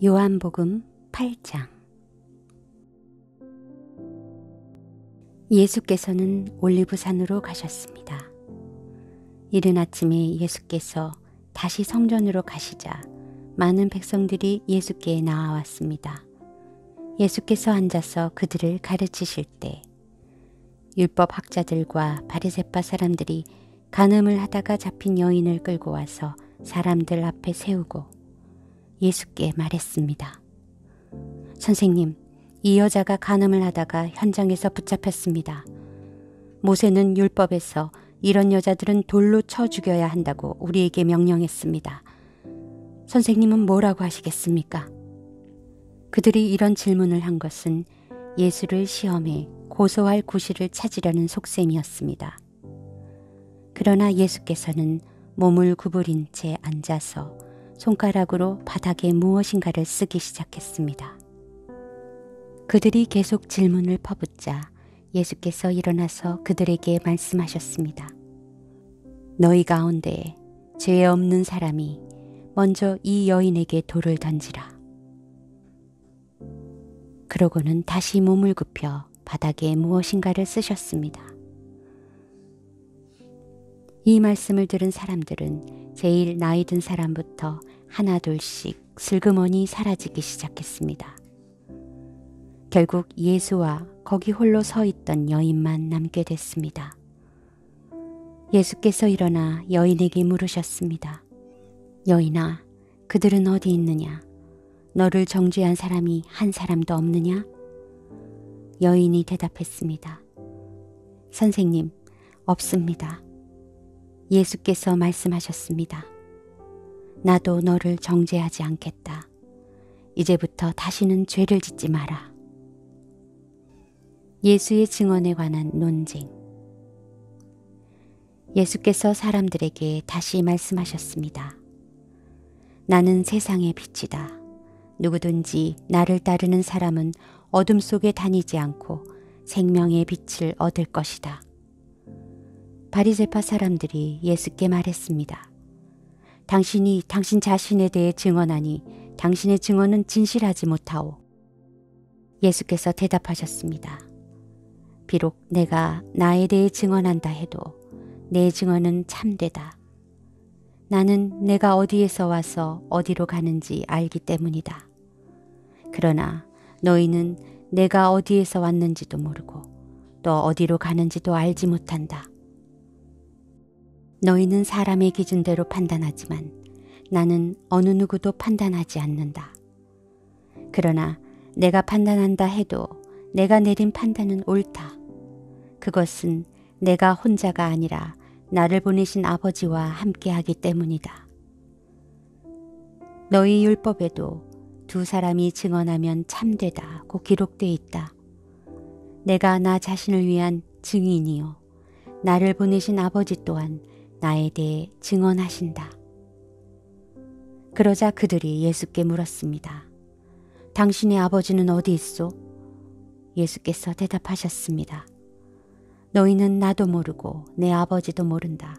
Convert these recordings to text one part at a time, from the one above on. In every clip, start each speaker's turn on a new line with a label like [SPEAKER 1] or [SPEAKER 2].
[SPEAKER 1] 요한복음 8장. 예수께서는 올리브산으로 가셨습니다. 이른 아침에 예수께서 다시 성전으로 가시자 많은 백성들이 예수께 나아왔습니다. 예수께서 앉아서 그들을 가르치실 때 율법 학자들과 바리새파 사람들이 간음을 하다가 잡힌 여인을 끌고 와서 사람들 앞에 세우고 예수께 말했습니다. 선생님, 이 여자가 간음을 하다가 현장에서 붙잡혔습니다. 모세는 율법에서 이런 여자들은 돌로 쳐 죽여야 한다고 우리에게 명령했습니다. 선생님은 뭐라고 하시겠습니까? 그들이 이런 질문을 한 것은 예수를 시험해 고소할 구실을 찾으려는 속셈이었습니다. 그러나 예수께서는 몸을 구부린 채 앉아서 손가락으로 바닥에 무엇인가를 쓰기 시작했습니다. 그들이 계속 질문을 퍼붓자 예수께서 일어나서 그들에게 말씀하셨습니다. 너희 가운데 죄 없는 사람이 먼저 이 여인에게 돌을 던지라. 그러고는 다시 몸을 굽혀 바닥에 무엇인가를 쓰셨습니다. 이 말씀을 들은 사람들은 제일 나이 든 사람부터 하나둘씩 슬그머니 사라지기 시작했습니다. 결국 예수와 거기 홀로 서 있던 여인만 남게 됐습니다. 예수께서 일어나 여인에게 물으셨습니다. 여인아, 그들은 어디 있느냐? 너를 정죄한 사람이 한 사람도 없느냐? 여인이 대답했습니다. 선생님, 없습니다. 예수께서 말씀하셨습니다. 나도 너를 정죄하지 않겠다. 이제부터 다시는 죄를 짓지 마라. 예수의 증언에 관한 논쟁. 예수께서 사람들에게 다시 말씀하셨습니다. 나는 세상의 빛이다. 누구든지 나를 따르는 사람은 어둠 속에 다니지 않고 생명의 빛을 얻을 것이다. 바리새파 사람들이 예수께 말했습니다. 당신이 당신 자신에 대해 증언하니 당신의 증언은 진실하지 못하오. 예수께서 대답하셨습니다. 비록 내가 나에 대해 증언한다 해도 내 증언은 참되다. 나는 내가 어디에서 와서 어디로 가는지 알기 때문이다. 그러나 너희는 내가 어디에서 왔는지도 모르고 또 어디로 가는지도 알지 못한다. 너희는 사람의 기준대로 판단하지만 나는 어느 누구도 판단하지 않는다. 그러나 내가 판단한다 해도 내가 내린 판단은 옳다. 그것은 내가 혼자가 아니라 나를 보내신 아버지와 함께하기 때문이다. 너희 율법에도 두 사람이 증언하면 참되다고 기록되어 있다. 내가 나 자신을 위한 증인이요 나를 보내신 아버지 또한 나에 대해 증언하신다. 그러자 그들이 예수께 물었습니다. 당신의 아버지는 어디 있소? 예수께서 대답하셨습니다. 너희는 나도 모르고 내 아버지도 모른다.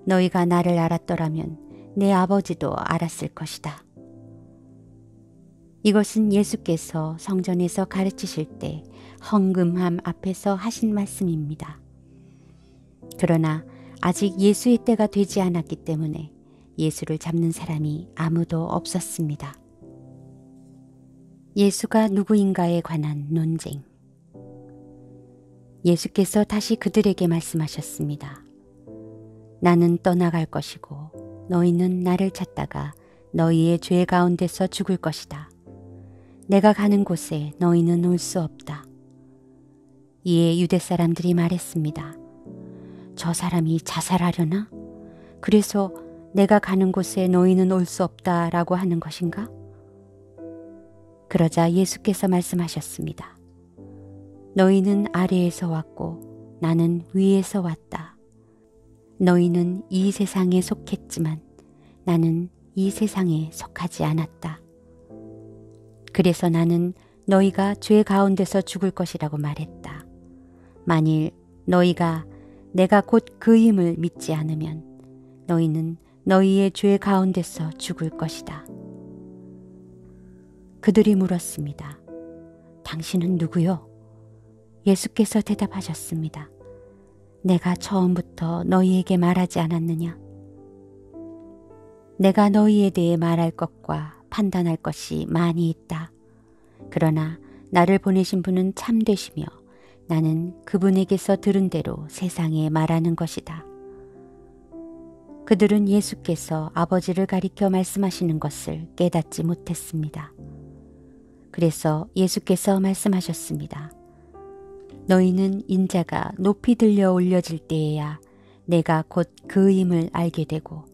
[SPEAKER 1] 너희가 나를 알았더라면 내 아버지도 알았을 것이다. 이것은 예수께서 성전에서 가르치실 때 헌금함 앞에서 하신 말씀입니다. 그러나 아직 예수의 때가 되지 않았기 때문에 예수를 잡는 사람이 아무도 없었습니다. 예수가 누구인가에 관한 논쟁. 예수께서 다시 그들에게 말씀하셨습니다. 나는 떠나갈 것이고 너희는 나를 찾다가 너희의 죄 가운데서 죽을 것이다. 내가 가는 곳에 너희는 올 수 없다. 이에 유대 사람들이 말했습니다. 저 사람이 자살하려나? 그래서 내가 가는 곳에 너희는 올 수 없다라고 하는 것인가? 그러자 예수께서 말씀하셨습니다. 너희는 아래에서 왔고 나는 위에서 왔다. 너희는 이 세상에 속했지만 나는 이 세상에 속하지 않았다. 그래서 나는 너희가 죄 가운데서 죽을 것이라고 말했다. 만일 너희가 내가 곧 그임을 믿지 않으면 너희는 너희의 죄 가운데서 죽을 것이다. 그들이 물었습니다. 당신은 누구요? 예수께서 대답하셨습니다. 내가 처음부터 너희에게 말하지 않았느냐? 내가 너희에 대해 말할 것과 판단할 것이 많이 있다. 그러나 나를 보내신 분은 참되시며 나는 그분에게서 들은 대로 세상에 말하는 것이다. 그들은 예수께서 아버지를 가리켜 말씀하시는 것을 깨닫지 못했습니다. 그래서 예수께서 말씀하셨습니다. 너희는 인자가 높이 들려 올려질 때에야 내가 곧 그임을 알게 되고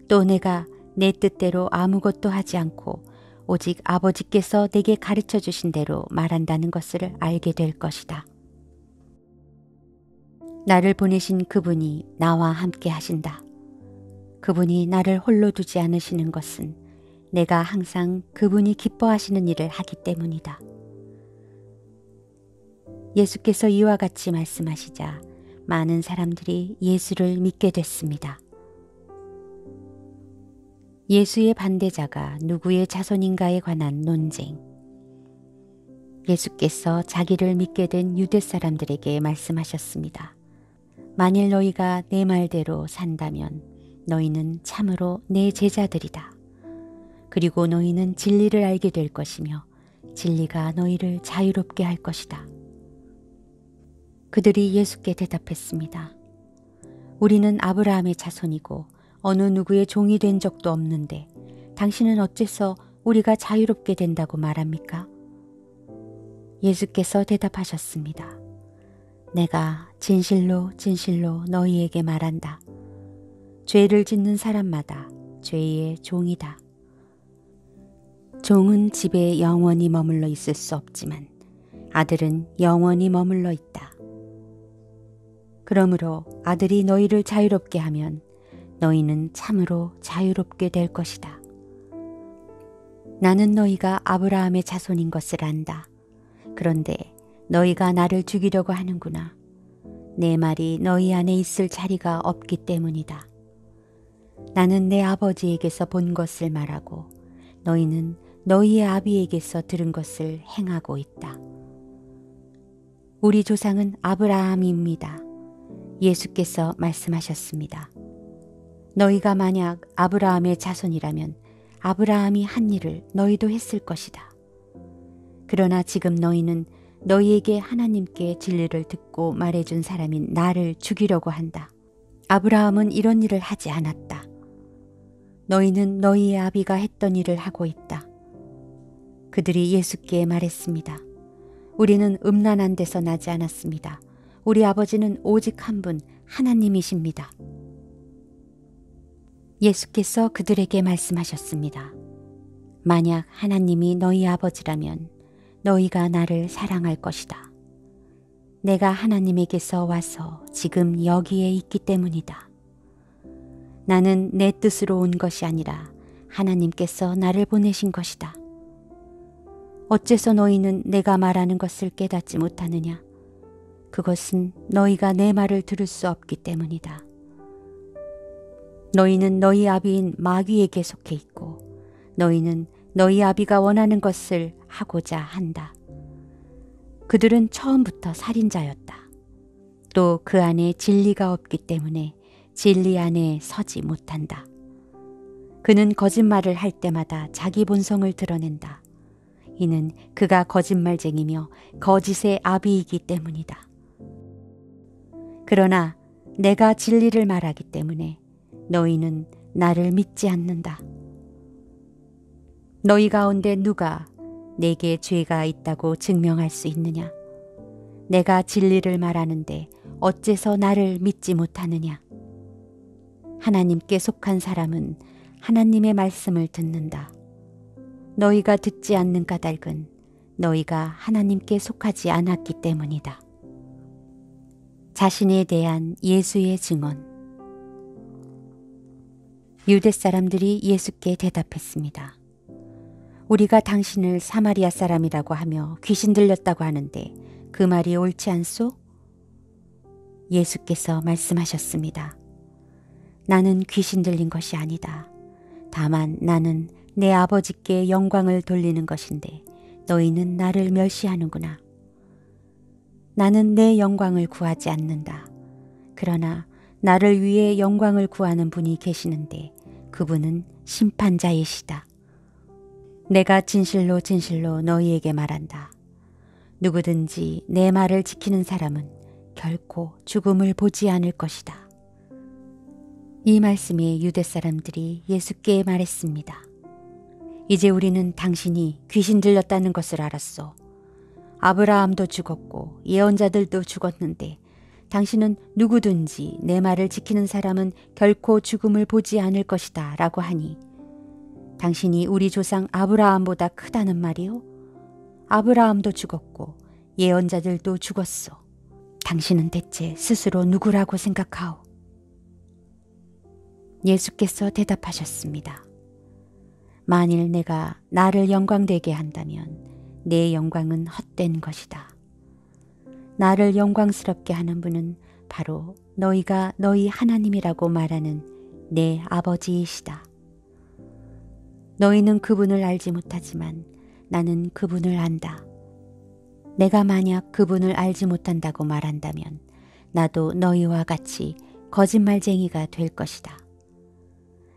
[SPEAKER 1] 또 내가 내 뜻대로 아무것도 하지 않고 오직 아버지께서 내게 가르쳐 주신 대로 말한다는 것을 알게 될 것이다. 나를 보내신 그분이 나와 함께 하신다. 그분이 나를 홀로 두지 않으시는 것은 내가 항상 그분이 기뻐하시는 일을 하기 때문이다. 예수께서 이와 같이 말씀하시자 많은 사람들이 예수를 믿게 됐습니다. 예수의 반대자가 누구의 자손인가에 관한 논쟁. 예수께서 자기를 믿게 된 유대 사람들에게 말씀하셨습니다. 만일 너희가 내 말대로 산다면 너희는 참으로 내 제자들이다. 그리고 너희는 진리를 알게 될 것이며 진리가 너희를 자유롭게 할 것이다. 그들이 예수께 대답했습니다. 우리는 아브라함의 자손이고 어느 누구의 종이 된 적도 없는데 당신은 어째서 우리가 자유롭게 된다고 말합니까? 예수께서 대답하셨습니다. 내가 진실로 진실로 너희에게 말한다. 죄를 짓는 사람마다 죄의 종이다. 종은 집에 영원히 머물러 있을 수 없지만 아들은 영원히 머물러 있다. 그러므로 아들이 너희를 자유롭게 하면 너희는 참으로 자유롭게 될 것이다. 나는 너희가 아브라함의 자손인 것을 안다. 그런데 너희가 나를 죽이려고 하는구나. 내 말이 너희 안에 있을 자리가 없기 때문이다. 나는 내 아버지에게서 본 것을 말하고 너희는 너희의 아비에게서 들은 것을 행하고 있다. 우리 조상은 아브라함입니다. 예수께서 말씀하셨습니다. 너희가 만약 아브라함의 자손이라면 아브라함이 한 일을 너희도 했을 것이다. 그러나 지금 너희는 너희에게 하나님께 진리를 듣고 말해준 사람인 나를 죽이려고 한다. 아브라함은 이런 일을 하지 않았다. 너희는 너희의 아비가 했던 일을 하고 있다. 그들이 예수께 말했습니다. 우리는 음란한 데서 나지 않았습니다. 우리 아버지는 오직 한 분 하나님이십니다. 예수께서 그들에게 말씀하셨습니다. 만약 하나님이 너희 아버지라면 너희가 나를 사랑할 것이다. 내가 하나님에게서 와서 지금 여기에 있기 때문이다. 나는 내 뜻으로 온 것이 아니라 하나님께서 나를 보내신 것이다. 어째서 너희는 내가 말하는 것을 깨닫지 못하느냐? 그것은 너희가 내 말을 들을 수 없기 때문이다. 너희는 너희 아비인 마귀에게 속해 있고 너희는 너희 아비가 원하는 것을 하고자 한다. 그들은 처음부터 살인자였다. 또 그 안에 진리가 없기 때문에 진리 안에 서지 못한다. 그는 거짓말을 할 때마다 자기 본성을 드러낸다. 이는 그가 거짓말쟁이며 거짓의 아비이기 때문이다. 그러나 내가 진리를 말하기 때문에 너희는 나를 믿지 않는다. 너희 가운데 누가 내게 죄가 있다고 증명할 수 있느냐? 내가 진리를 말하는데 어째서 나를 믿지 못하느냐? 하나님께 속한 사람은 하나님의 말씀을 듣는다. 너희가 듣지 않는 까닭은 너희가 하나님께 속하지 않았기 때문이다. 자신에 대한 예수의 증언. 유대 사람들이 예수께 대답했습니다. 우리가 당신을 사마리아 사람이라고 하며 귀신 들렸다고 하는데 그 말이 옳지 않소? 예수께서 말씀하셨습니다. 나는 귀신 들린 것이 아니다. 다만 나는 내 아버지께 영광을 돌리는 것인데 너희는 나를 멸시하는구나. 나는 내 영광을 구하지 않는다. 그러나 나를 위해 영광을 구하는 분이 계시는데 그분은 심판자이시다. 내가 진실로 진실로 너희에게 말한다. 누구든지 내 말을 지키는 사람은 결코 죽음을 보지 않을 것이다. 이 말씀에 유대 사람들이 예수께 말했습니다. 이제 우리는 당신이 귀신 들렸다는 것을 알았소. 아브라함도 죽었고 예언자들도 죽었는데 당신은 누구든지 내 말을 지키는 사람은 결코 죽음을 보지 않을 것이다 라고 하니 당신이 우리 조상 아브라함보다 크다는 말이요? 아브라함도 죽었고 예언자들도 죽었소. 당신은 대체 스스로 누구라고 생각하오? 예수께서 대답하셨습니다. 만일 내가 나를 영광되게 한다면 내 영광은 헛된 것이다. 나를 영광스럽게 하는 분은 바로 너희가 너희 하나님이라고 말하는 내 아버지이시다. 너희는 그분을 알지 못하지만 나는 그분을 안다. 내가 만약 그분을 알지 못한다고 말한다면 나도 너희와 같이 거짓말쟁이가 될 것이다.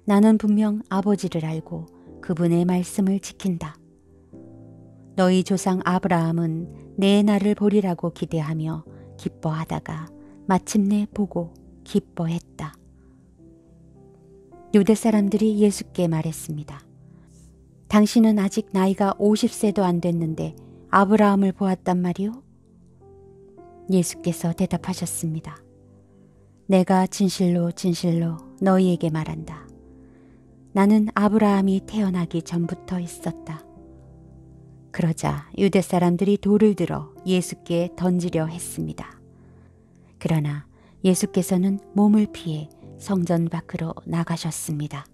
[SPEAKER 1] 나는 분명 아버지를 알고 그분의 말씀을 지킨다. 너희 조상 아브라함은 내 날을 보리라고 기대하며 기뻐하다가 마침내 보고 기뻐했다. 유대 사람들이 예수께 말했습니다. 당신은 아직 나이가 50세도 안 됐는데 아브라함을 보았단 말이오? 예수께서 대답하셨습니다. 내가 진실로 진실로 너희에게 말한다. 나는 아브라함이 태어나기 전부터 있었다. 그러자 유대 사람들이 돌을 들어 예수께 던지려 했습니다. 그러나 예수께서는 몸을 피해 성전 밖으로 나가셨습니다.